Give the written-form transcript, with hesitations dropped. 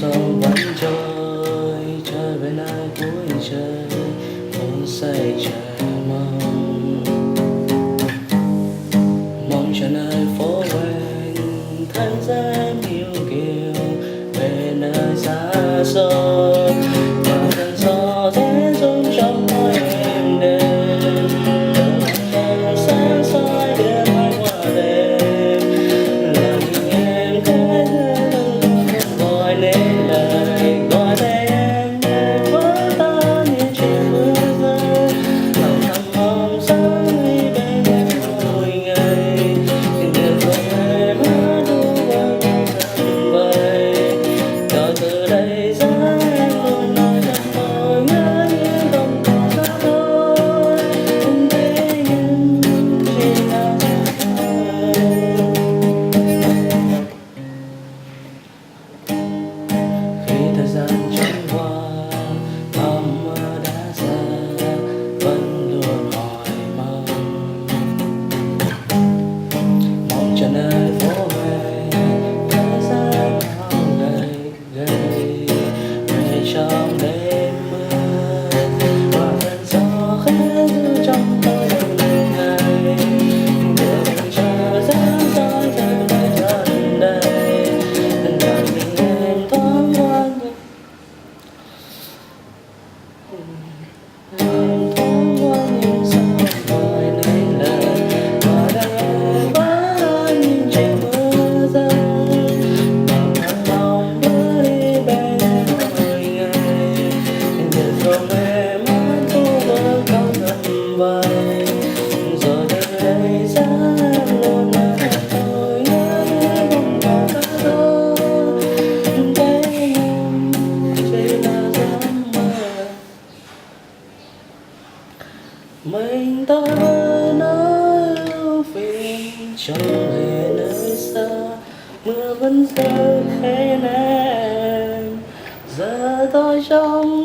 gió vẫn trôi về nơi cuối trời, muốn say chờ mong cho nơi phố quen thân gian yêu kiều về nơi xa xôi, và cơn gió rẽ rung trong môi em đêm, đêm sáng soi đưa mai qua đêm, lòng em khẽ gọi nên lời gọi tên em để vỡ tan như trên mưa rơi, lòng thầm mong sáng đi bên em mỗi ngày. Được rồi em hát ru vào trong dần vơi, rồi từ đây giá em luôn nói thật môi ngỡ như không còn xa thôi, không thấy em chỉ là giấc mơ. Khi thời gian trôi qua, bao mơ đã xa, vẫn luôn hỏi mong cho nơi phố về thời gian bao ngày gầy về trong đêm mưa, và cơn gió khẽ ru trong tôi từng ngày, đợi chờ dáng dõi giờ đây gần đây, đợi tình em thoáng qua em thoáng qua những sao gọi nên lời, và đang em vẫn nhìn trên mưa rơi, bằng thăng lòng bước đi bên em mỗi ngày. Được không em hát ru vỡ câu ngầm vầy, rồi từ đây giá em luôn nói thật thôi nhớ em không còn xa thôi, thấy em chỉ là giấc mơ. Mình ta nói ưu phiền trong về nơi xa, mưa vẫn rơi khen em, giờ tôi trong